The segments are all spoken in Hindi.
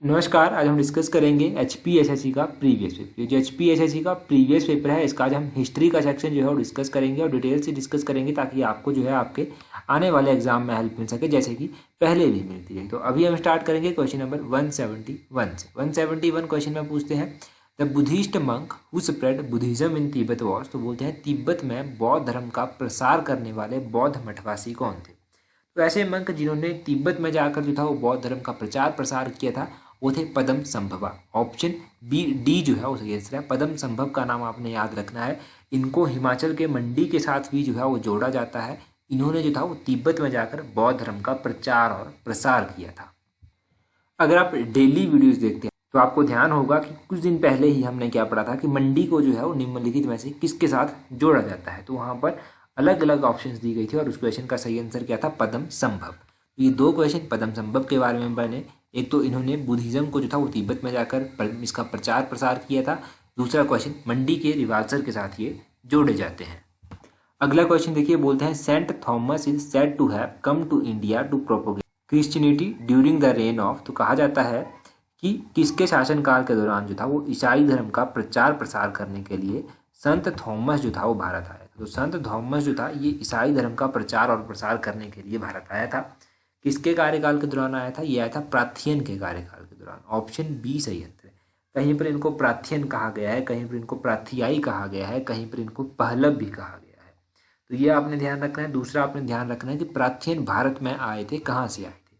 नमस्कार। आज हम डिस्कस करेंगे HPSSC का प्रीवियस पेपर। जो HPSSC का प्रीवियस पेपर है इसका आज हम हिस्ट्री का सेक्शन जो है वो डिस्कस करेंगे और डिटेल से डिस्कस करेंगे ताकि आपको जो है आपके आने वाले एग्जाम में हेल्प मिल सके, जैसे कि पहले भी मिलती रही। तो अभी हम स्टार्ट करेंगे क्वेश्चन नंबर 171 से। 171 क्वेश्चन में पूछते हैं, the Buddhist monk who spread Buddhism in Tibet was. तो बोलते हैं तिब्बत में बौद्ध धर्म का प्रसार करने वाले बौद्ध मठवासी कौन थे। तो ऐसे मंक जिन्होंने तिब्बत में जाकर जो था वो बौद्ध धर्म का प्रचार प्रसार किया था वो थे पद्म संभवा। ऑप्शन बी डी जो है वो सही आंसर है। पद्म संभव का नाम आपने याद रखना है। इनको हिमाचल के मंडी के साथ भी जो है वो जोड़ा जाता है। इन्होंने जो था वो तिब्बत में जाकर बौद्ध धर्म का प्रचार और प्रसार किया था। अगर आप डेली वीडियोस देखते हैं तो आपको ध्यान होगा कि कुछ दिन पहले ही हमने क्या पढ़ा था कि मंडी को जो है वो निम्नलिखित में से किसके साथ जोड़ा जाता है। तो वहाँ पर अलग अलग ऑप्शंस दी गई थी और उस क्वेश्चन का सही आंसर क्या था, पद्म संभव। ये दो क्वेश्चन पद्म संभव के बारे में बने। एक तो इन्होंने बुद्धिज्म को जो था वो तिब्बत में जाकर इसका प्रचार प्रसार किया था। दूसरा क्वेश्चन मंडी के रिवाल्सर के साथ ये जोड़े जाते हैं। अगला क्वेश्चन देखिए, बोलते हैं saint Thomas is said to have come to India to propagate Christianity during the reign of. तो कहा जाता है कि किसके शासनकाल के दौरान जो था वो ईसाई धर्म का प्रचार प्रसार करने के लिए संत थॉमस जो था वो भारत आया था। तो संत थॉमस जो था ये ईसाई धर्म का प्रचार और प्रसार करने के लिए भारत आया था। किसके कार्यकाल के दौरान आया था, ये आया था प्राथियन के कार्यकाल के दौरान। ऑप्शन बी सही आंसर है। कहीं पर इनको प्राथियन कहा गया है, कहीं पर इनको प्राथियाई कहा गया है, कहीं पर इनको पहलव भी कहा गया है। तो ये आपने ध्यान रखना है। दूसरा आपने ध्यान रखना है कि प्राचीन भारत में आए थे, कहाँ से आए थे,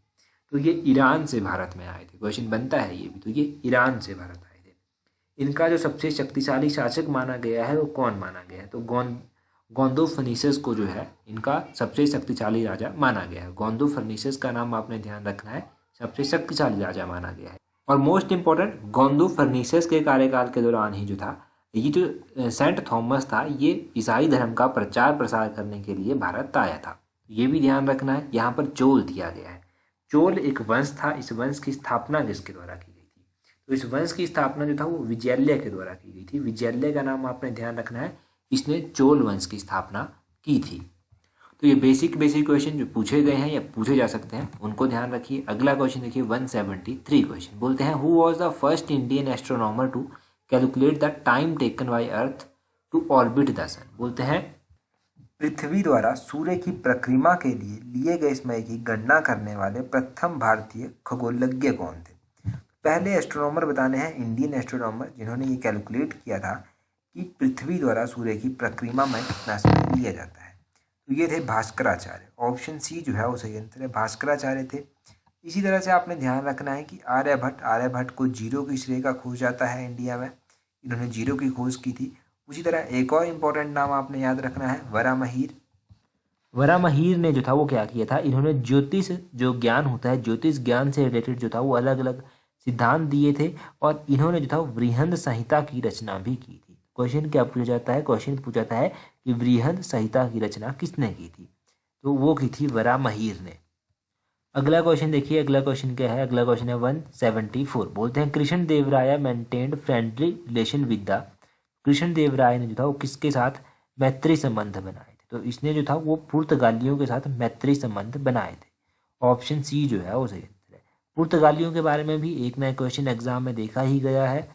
तो ये ईरान से भारत में आए थे। क्वेश्चन बनता है ये भी, तो ये ईरान से भारत आए थे। इनका जो सबसे शक्तिशाली शासक माना गया है वो कौन माना गया है, तो गोंदोफर्निसस को जो है इनका सबसे शक्तिशाली राजा माना गया है। गोंदोफर्निसस का नाम आपने ध्यान रखना है, सबसे शक्तिशाली राजा माना गया है। और मोस्ट इंपॉर्टेंट, गोंदोफर्निसस के कार्यकाल के दौरान ही जो था ये जो सेंट थॉमस था ये ईसाई धर्म का प्रचार प्रसार करने के लिए भारत आया था। ये भी ध्यान रखना है। यहाँ पर चोल दिया गया है। चोल एक वंश था। इस वंश की स्थापना किसके द्वारा की गई थी, तो इस वंश की स्थापना जो था वो विजयालय के द्वारा की गई थी। विजयालय का नाम आपने ध्यान रखना है, इसने चोल वंश की स्थापना की थी। तो ये बेसिक क्वेश्चन जो पूछे गए हैं या पूछे जा सकते हैं उनको ध्यान रखिए। अगला क्वेश्चन देखिए 173 क्वेश्चन, बोलते हैं who was the first Indian astronomer to calculate the time taken by earth to orbit the sun. बोलते हैं पृथ्वी द्वारा सूर्य की परिक्रमा के लिए गए समय की गणना करने वाले प्रथम भारतीय खगोलज्ञ कौन थे। पहले एस्ट्रोनॉमर बताने हैं इंडियन एस्ट्रोनॉमर जिन्होंने ये कैलकुलेट किया था कि पृथ्वी द्वारा सूर्य की परिक्रमा में कितना समय लिया जाता है। तो ये थे भास्कराचार्य। ऑप्शन सी जो है वो सही आंसर है, भास्कराचार्य थे। इसी तरह से आपने ध्यान रखना है कि आर्यभट्ट को जीरो की श्रेय का खोज जाता है इंडिया में, इन्होंने जीरो की खोज की थी। उसी तरह एक और इम्पोर्टेंट नाम आपने याद रखना है, वरामहीर। वरामहीर ने जो था वो क्या किया था, इन्होंने ज्योतिष जो ज्ञान होता है, ज्योतिष ज्ञान से रिलेटेड जो था वो अलग अलग सिद्धांत दिए थे और इन्होंने जो था वृहद संहिता की रचना भी की थी। क्वेश्चन क्या पूछा जाता है, क्वेश्चन पूछा जाता है कि वृहद संहिता की रचना किसने की थी, तो वो की थी वरामहीर ने। अगला क्वेश्चन देखिए, अगला क्वेश्चन क्या है, अगला क्वेश्चन है 174। बोलते हैं Krishna Deva Raya maintained friendly relation with the. Krishna Deva Raya ने जो था वो किसके साथ मैत्री संबंध बनाए थे, तो इसने जो था वो पुर्तगालियों के साथ मैत्री संबंध बनाए थे। ऑप्शन सी जो है वो सही आंसर है। पुर्तगालियों के बारे में भी एक नया क्वेश्चन एग्जाम में देखा ही गया है।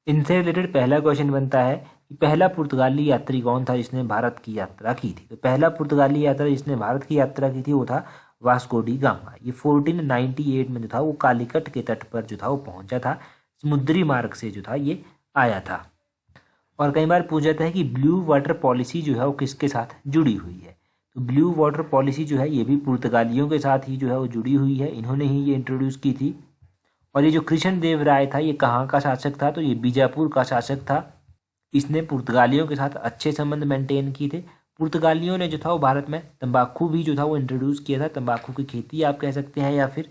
इनसे रिलेटेड पहला क्वेश्चन बनता है कि पहला पुर्तगाली यात्री कौन था जिसने भारत की यात्रा की थी। तो पहला पुर्तगाली यात्रा जिसने भारत की यात्रा की थी वो था वास्को डी गामा। ये 1498 में जो था वो कालीकट के तट पर जो था वो पहुंचा था, समुद्री मार्ग से जो था ये आया था। और कई बार पूछा जाता है कि ब्लू वाटर पॉलिसी जो है वो किसके साथ जुड़ी हुई है, तो ब्लू वाटर पॉलिसी जो है ये भी पुर्तगालियों के साथ ही जो है वो जुड़ी हुई है, इन्होंने ही ये इंट्रोड्यूस की थी। और ये जो कृष्ण देव राय था ये कहाँ का शासक था, तो ये बीजापुर का शासक था। इसने पुर्तगालियों के साथ अच्छे संबंध मेंटेन किए थे। पुर्तगालियों ने जो था वो भारत में तंबाकू भी जो था वो इंट्रोड्यूस किया था, तंबाकू की खेती आप कह सकते हैं या फिर,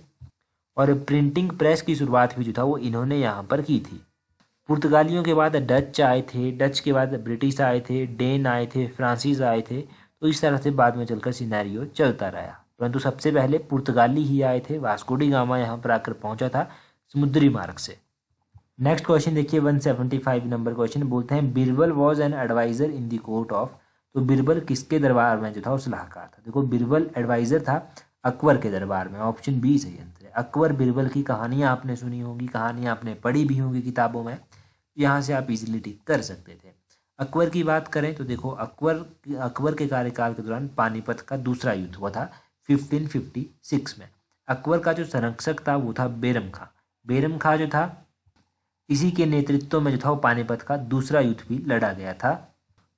और प्रिंटिंग प्रेस की शुरुआत भी जो था वो इन्होंने यहाँ पर की थी। पुर्तगालियों के बाद डच आए थे, डच के बाद ब्रिटिश आए थे, डेन आए थे, फ्रांसीस आए थे। तो इस तरह से बाद में चलकर सिनेरियो चलता रहा, परंतु सबसे पहले पुर्तगाली ही आए थे। वास्को डी गामा यहाँ पर आकर पहुंचा था समुद्री मार्ग से। नेक्स्ट क्वेश्चन देखिए 175 नंबर क्वेश्चन, बोलते हैं Birbal was an advisor in the court of. तो बिरबल किसके दरबार में जो था वो सलाहकार था। देखो बिरबल एडवाइजर था अकबर के दरबार में। ऑप्शन बी सही आंसर है। अकबर बीरबल की कहानियाँ आपने सुनी होंगी, कहानियाँ आपने पढ़ी भी होंगी किताबों में, यहाँ से आप इजीली टिक कर सकते थे। अकबर की बात करें तो देखो अकबर के कार्यकाल के दौरान पानीपत का दूसरा युद्ध हुआ था 1556 में। अकबर का जो संरक्षक था वो था बेरम खां। बेरम खां जो था, इसी के नेतृत्व में जो था वो पानीपत का दूसरा युद्ध भी लड़ा गया था।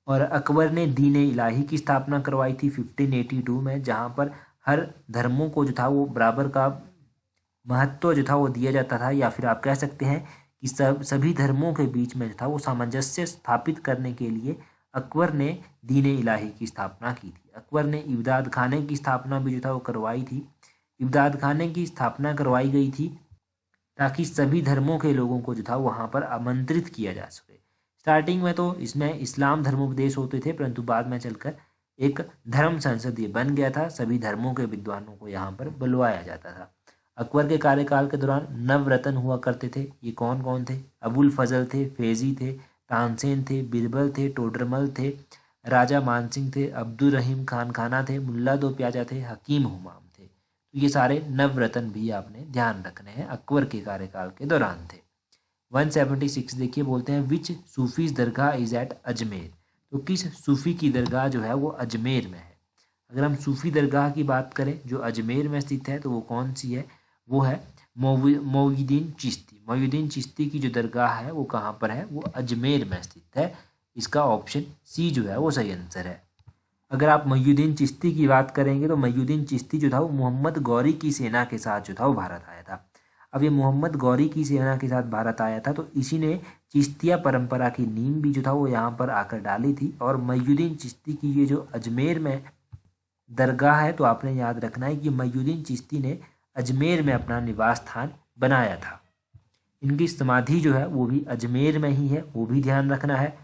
और अकबर ने दीन इलाही की स्थापना करवाई थी 1582 में, जहाँ पर हर धर्मों को जो था वो बराबर का महत्व जो था वो दिया जाता था, या फिर आप कह सकते हैं कि सभी धर्मों के बीच में जो था वो सामंजस्य स्थापित करने के लिए अकबर ने दीन इलाही की स्थापना की थी। अकबर ने इमदाद खाने की स्थापना भी जो था वो करवाई थी। इमदाद खाने की स्थापना करवाई गई थी ताकि सभी धर्मों के लोगों को जो था वहाँ पर आमंत्रित किया जा सके। स्टार्टिंग में तो इसमें इस्लाम धर्मोपदेश होते थे, परंतु बाद में चलकर एक धर्म संसद ये बन गया था, सभी धर्मों के विद्वानों को यहाँ पर बुलवाया जाता था। अकबर के कार्यकाल के दौरान नवरत्न हुआ करते थे। ये कौन कौन थे? अबुल फजल थे, फेजी थे, तानसेन थे, बीरबल थे, टोडरमल थे, राजा मानसिंह थे, अब्दुल रहीम खान खाना थे, मुल्ला दो प्याजा थे, हकीम हुमायूं थे। तो ये सारे नवरत्न भी आपने ध्यान रखने हैं, अकबर के कार्यकाल के दौरान थे। 176 देखिए, बोलते हैं which Sufi's dargah is at Ajmer. तो किस सूफी की दरगाह जो है वो अजमेर में है। अगर हम सूफी दरगाह की बात करें जो अजमेर में स्थित है तो वो कौन सी है? वो है मोइनुद्दीन चिश्ती। मोइनुद्दीन चिश्ती की जो दरगाह है वो कहाँ पर है? वो अजमेर में स्थित है। इसका ऑप्शन सी जो है वो सही आंसर है। अगर आप मोइनुद्दीन चिश्ती की बात करेंगे तो मोइनुद्दीन चिश्ती जो था वो मोहम्मद गौरी की सेना के साथ जो था वो भारत आया था। अब ये मोहम्मद गौरी की सेना के साथ भारत आया था तो इसी ने चिश्तिया परंपरा की नींव भी जो था वो यहाँ पर आकर डाली थी। और मोइनुद्दीन चिश्ती की ये जो अजमेर में दरगाह है तो आपने याद रखना है कि मोइनुद्दीन चिश्ती ने अजमेर में अपना निवास स्थान बनाया था। इनकी समाधि जो है वो भी अजमेर में ही है, वो भी ध्यान रखना है।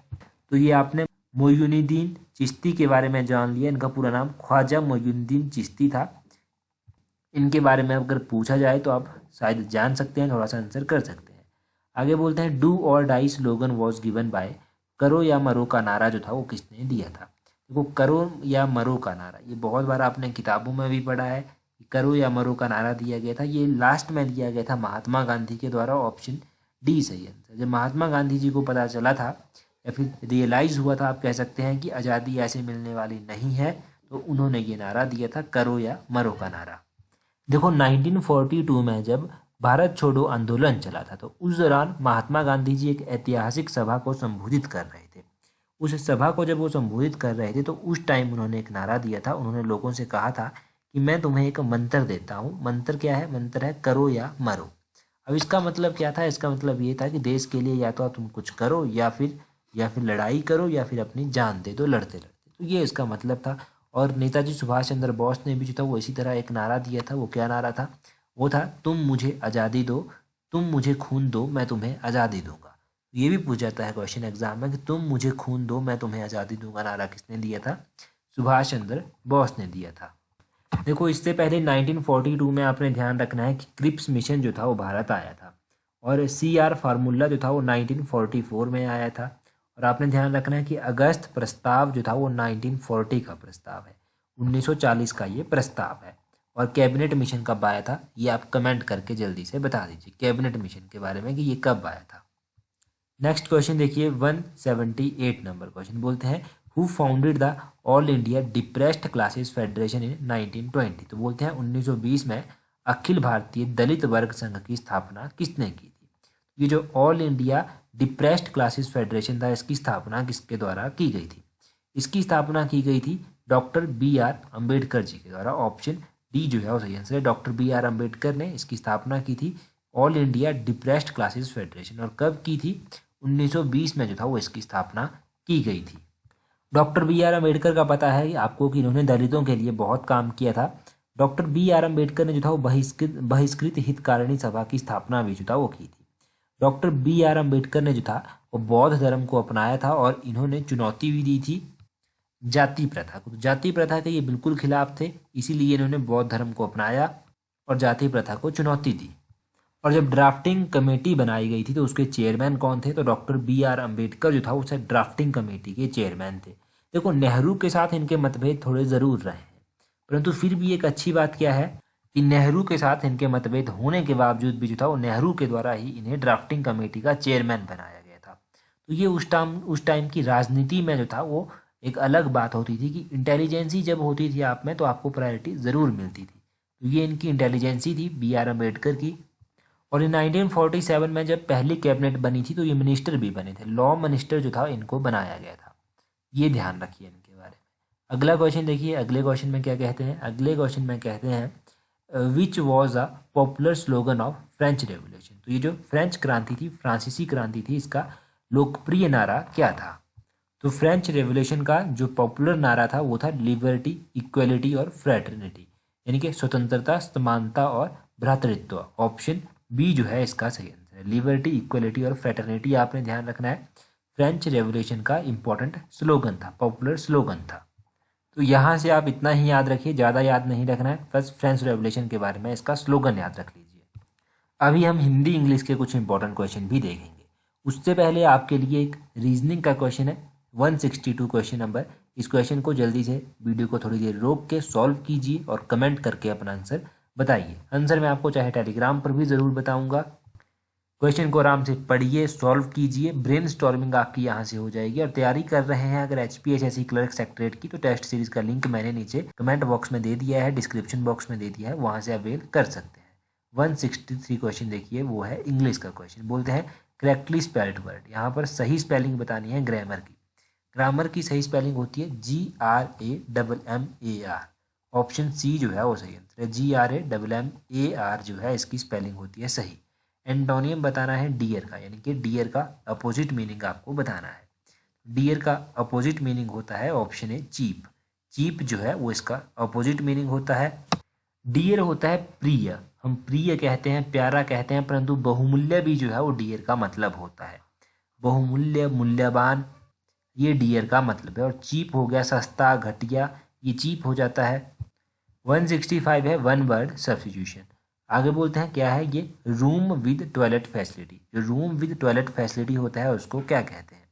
तो ये आपने मोइनुद्दीन चिश्ती के बारे में जान लिया। इनका पूरा नाम ख्वाजा मोइनुद्दीन चिश्ती था। इनके बारे में अगर पूछा जाए तो आप शायद जान सकते हैं, थोड़ा सा आंसर कर सकते हैं। आगे बोलते हैं do or die slogan was given by. करो या मरो का नारा जो था वो किसने दिया था? देखो, करो या मरो का नारा ये बहुत बार आपने किताबों में भी पढ़ा है। करो या मरो का नारा दिया गया था, ये लास्ट में दिया गया था महात्मा गांधी के द्वारा। ऑप्शन डी सही आंसर। जब महात्मा गांधी जी को पता चला था या फिर रियलाइज हुआ था, आप कह सकते हैं कि आज़ादी ऐसे मिलने वाली नहीं है, तो उन्होंने ये नारा दिया था, करो या मरो का नारा। देखो 1942 में जब भारत छोड़ो आंदोलन चला था तो उस दौरान महात्मा गांधी जी एक ऐतिहासिक सभा को संबोधित कर रहे थे। उस सभा को जब वो संबोधित कर रहे थे तो उस टाइम उन्होंने एक नारा दिया था। उन्होंने लोगों से कहा था कि मैं तुम्हें एक मंत्र देता हूँ। मंत्र क्या है? मंत्र है करो या मरो। अब इसका मतलब क्या था? इसका मतलब ये था कि देश के लिए या तो तुम कुछ करो या फिर लड़ाई करो या फिर अपनी जान दे दो लड़ते लड़ते। तो ये इसका मतलब था। और नेताजी सुभाष चंद्र बोस ने भी जो था वो इसी तरह एक नारा दिया था। वो क्या नारा था? वो था तुम मुझे आज़ादी दो, तुम मुझे खून दो, मैं तुम्हें आज़ादी दूंगा। ये भी पूछा जाता है क्वेश्चन एग्जाम में कि तुम मुझे खून दो, मैं तुम्हें आज़ादी दूंगा नारा किसने दिया था? सुभाष चंद्र बोस ने दिया था। देखो, इससे पहले 1942 में आपने ध्यान रखना है कि क्रिप्स मिशन जो था वो भारत आया था और CR फार्मूला जो था वो 1944 में आया था। और आपने ध्यान रखना है कि अगस्त प्रस्ताव जो था वो 1940 का प्रस्ताव है, 1940 का ये प्रस्ताव है। और कैबिनेट मिशन कब आया था ये आप कमेंट करके जल्दी से बता दीजिए कैबिनेट मिशन के बारे में कि ये कब आया था। नेक्स्ट क्वेश्चन देखिए 178 नंबर क्वेश्चन। बोलते हैं who founded the All India Depressed Classes Federation in 1920। तो बोलते हैं 1920 में अखिल भारतीय दलित वर्ग संघ की स्थापना किसने की थी? ये जो all India Depressed Classes federation था इसकी स्थापना किसके द्वारा की गई थी? इसकी स्थापना की गई थी डॉक्टर BR अम्बेडकर जी के द्वारा। ऑप्शन डी जो है वो सही आंसर है। डॉक्टर BR अम्बेडकर ने इसकी स्थापना की थी all India Depressed Classes federation. और कब की थी? 1920 में जो था वो इसकी स्थापना की गई थी। डॉक्टर BR अम्बेडकर का पता है आपको कि इन्होंने दलितों के लिए बहुत काम किया था। डॉक्टर BR अम्बेडकर ने जो था वो बहिष्कृत हितकारिणी सभा की स्थापना भी जो था वो की थी। डॉक्टर BR अम्बेडकर ने जो था वो बौद्ध धर्म को अपनाया था और इन्होंने चुनौती भी दी थी जाति प्रथा को। तो जाति प्रथा के ये बिल्कुल खिलाफ थे, इसीलिए इन्होंने बौद्ध धर्म को अपनाया और जाति प्रथा को चुनौती दी। और जब ड्राफ्टिंग कमेटी बनाई गई थी तो उसके चेयरमैन कौन थे? तो डॉक्टर BR अम्बेडकर जो था उसे ड्राफ्टिंग कमेटी के चेयरमैन थे। देखो, नेहरू के साथ इनके मतभेद थोड़े ज़रूर रहे हैं, परंतु फिर भी एक अच्छी बात क्या है कि नेहरू के साथ इनके मतभेद होने के बावजूद भी जो था वो नेहरू के द्वारा ही इन्हें ड्राफ्टिंग कमेटी का चेयरमैन बनाया गया था। तो ये उस टाइम की राजनीति में जो था वो एक अलग बात होती थी कि इंटेलिजेंसी जब होती थी आप में तो आपको प्रायोरिटी ज़रूर मिलती थी। तो ये इनकी इंटेलिजेंसी थी B.R. अम्बेडकर की। और इन 1947 में जब पहली कैबिनेट बनी थी तो ये मिनिस्टर भी बने थे, लॉ मिनिस्टर जो था इनको बनाया गया था। ये ध्यान रखिए इनके बारे में। अगला क्वेश्चन देखिए, अगले क्वेश्चन में क्या कहते हैं। अगले क्वेश्चन में कहते हैं which was a popular slogan of French revolution. तो ये जो फ्रेंच क्रांति थी, फ्रांसीसी क्रांति थी, इसका लोकप्रिय नारा क्या था। तो फ्रेंच रेवोल्यूशन का जो पॉपुलर नारा था वो था लिबर्टी, इक्वलिटी और फ्रेटर्निटी, यानी कि स्वतंत्रता, समानता और भ्रातृत्व। ऑप्शन बी जो है इसका सही आंसर है। लिबर्टी, इक्वलिटी और फ्रेटर्निटी आपने ध्यान रखना है, फ्रेंच रेवोल्यूशन का इंपॉर्टेंट स्लोगन था, पॉपुलर स्लोगन था। तो यहाँ से आप इतना ही याद रखिए, ज़्यादा याद नहीं रखना है, बस फ्रेंच रेवोल्यूशन के बारे में इसका स्लोगन याद रख लीजिए। अभी हम हिंदी इंग्लिश के कुछ इंपॉर्टेंट क्वेश्चन भी देखेंगे। उससे पहले आपके लिए एक रीजनिंग का क्वेश्चन है, 162 क्वेश्चन नंबर। इस क्वेश्चन को जल्दी से वीडियो को थोड़ी देर रोक के सॉल्व कीजिए और कमेंट करके अपना आंसर बताइए। आंसर मैं आपको चाहे टेलीग्राम पर भी ज़रूर बताऊंगा। क्वेश्चन को आराम से पढ़िए, सॉल्व कीजिए, ब्रेन स्टॉर्मिंग आपकी यहाँ से हो जाएगी। और तैयारी कर रहे हैं अगर HPSSC क्लर्क सेक्रेटरीट की, तो टेस्ट सीरीज का लिंक मैंने नीचे कमेंट बॉक्स में दे दिया है, डिस्क्रिप्शन बॉक्स में दे दिया है, वहाँ से अवेल कर सकते हैं। 163 क्वेश्चन देखिए, वो है इंग्लिश का क्वेश्चन। बोलते हैं करेक्टली स्पेल्ड वर्ड। यहाँ पर सही स्पेलिंग बतानी है ग्रामर की। ग्रामर की सही स्पेलिंग होती है GRAMMAR। ऑप्शन सी जो है वो सही आंसर है। GRAMMAR जो है इसकी स्पेलिंग होती है सही। एंटोनियम बताना है डियर का, यानी कि डियर का अपोजिट मीनिंग आपको बताना है। डियर का अपोजिट मीनिंग होता है ऑप्शन ए चीप। चीप जो है वो इसका अपोजिट मीनिंग होता है। डियर होता है प्रिय, हम प्रिय कहते हैं, प्यारा कहते हैं, परंतु बहुमूल्य भी जो है वो डियर का मतलब होता है। बहुमूल्य, मूल्यवान, ये डियर का मतलब है। और चीप हो गया सस्ता, घटिया, ये चीप हो जाता है। 165 है वन वर्ड सब्स्टिट्यूशन। आगे बोलते हैं क्या है ये, रूम विद टॉयलेट फैसिलिटी। जो रूम विद टॉयलेट फैसिलिटी होता है उसको क्या कहते हैं,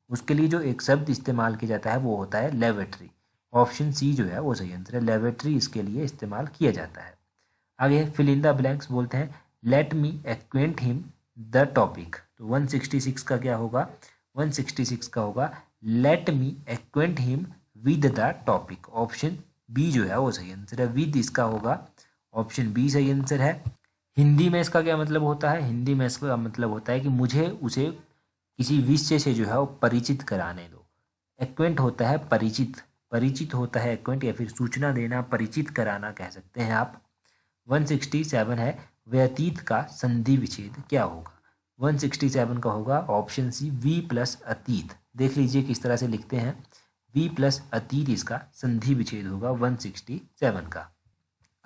उसके लिए जो एक शब्द इस्तेमाल किया जाता है वो होता है लेबोरेटरी। ऑप्शन सी जो है वो सही आंसर है, लेबोरेटरी इसके लिए इस्तेमाल किया जाता है। आगे फिल इन द ब्लैंक्स बोलते हैं let me acquaint him the topic. तो 166 का क्या होगा, 166 का होगा let me acquaint him with the topic. Option B जो है वो सही आंसर है, विद इसका होगा, ऑप्शन बी सही आंसर है। हिंदी में इसका क्या मतलब होता है, हिंदी में इसका मतलब होता है कि मुझे उसे किसी विषय से जो है वो परिचित कराने दो। एक्वेंट होता है परिचित, परिचित होता है एक्वेंट, या फिर सूचना देना, परिचित कराना कह सकते हैं आप। 167 है व्यतीत का संधि विच्छेद क्या होगा। 167 का होगा ऑप्शन सी वी प्लस अतीत। देख लीजिए किस तरह से लिखते हैं, वी प्लस अतीत इसका संधि विच्छेद होगा 167 का।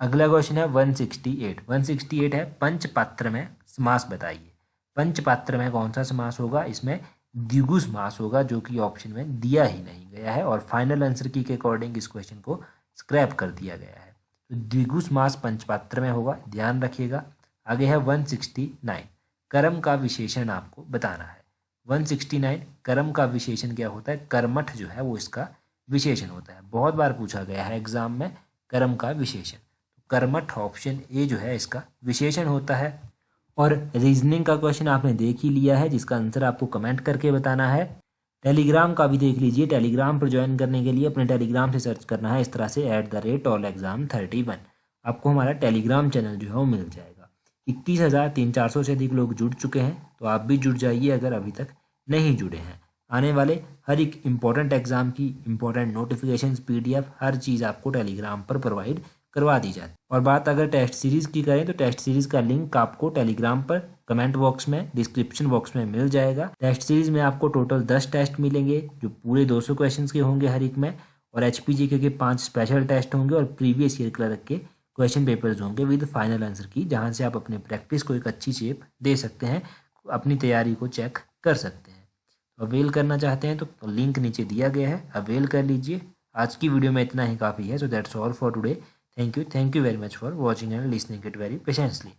अगला क्वेश्चन है 168। 168 है पंचपात्र में समास बताइए। पंचपात्र में कौन सा समास होगा, इसमें द्विगु समास होगा, जो कि ऑप्शन में दिया ही नहीं गया है और फाइनल आंसर की के अकॉर्डिंग इस क्वेश्चन को स्क्रैप कर दिया गया है। तो द्विगु समास पंचपात्र में होगा, ध्यान रखिएगा। आगे है 169, कर्म का विशेषण आपको बताना है। 169 कर्म का विशेषण क्या होता है, कर्मठ जो है वो इसका विशेषण होता है। बहुत बार पूछा गया है एग्जाम में कर्म का विशेषण। कर्मठ ऑप्शन ए जो है इसका विशेषण होता है। और रीजनिंग का क्वेश्चन आपने देख ही लिया है, जिसका आंसर आपको कमेंट करके बताना है। टेलीग्राम का भी देख लीजिए। टेलीग्राम पर ज्वाइन करने के लिए अपने टेलीग्राम से सर्च करना है इस तरह से @allexam31। आपको हमारा टेलीग्राम चैनल जो है वो मिल जाएगा। 21,300 से अधिक लोग जुड़ चुके हैं, तो आप भी जुड़ जाइए अगर अभी तक नहीं जुड़े हैं। आने वाले हर एक इम्पॉर्टेंट एग्जाम की इम्पॉर्टेंट नोटिफिकेशंस, PDF, हर चीज़ आपको टेलीग्राम पर प्रोवाइड करवा दी जाती। और बात अगर टेस्ट सीरीज़ की करें तो टेस्ट सीरीज़ का लिंक आपको टेलीग्राम पर कमेंट बॉक्स में, डिस्क्रिप्शन बॉक्स में मिल जाएगा। टेस्ट सीरीज़ में आपको टोटल 10 टेस्ट मिलेंगे, जो पूरे 200 क्वेश्चंस के होंगे हर एक में। और HPGK के 5 स्पेशल टेस्ट होंगे और प्रीवियस ईयर क्लर्क के क्वेश्चन पेपर्स होंगे विद फाइनल आंसर की, जहाँ से आप अपने प्रैक्टिस को एक अच्छी शेप दे सकते हैं, अपनी तैयारी को चेक कर सकते हैं। अवेल करना चाहते हैं तो लिंक नीचे दिया गया है, अवेल कर लीजिए। आज की वीडियो में इतना ही काफ़ी है। So that's all for today. Thank you very much for watching and listening it very patiently.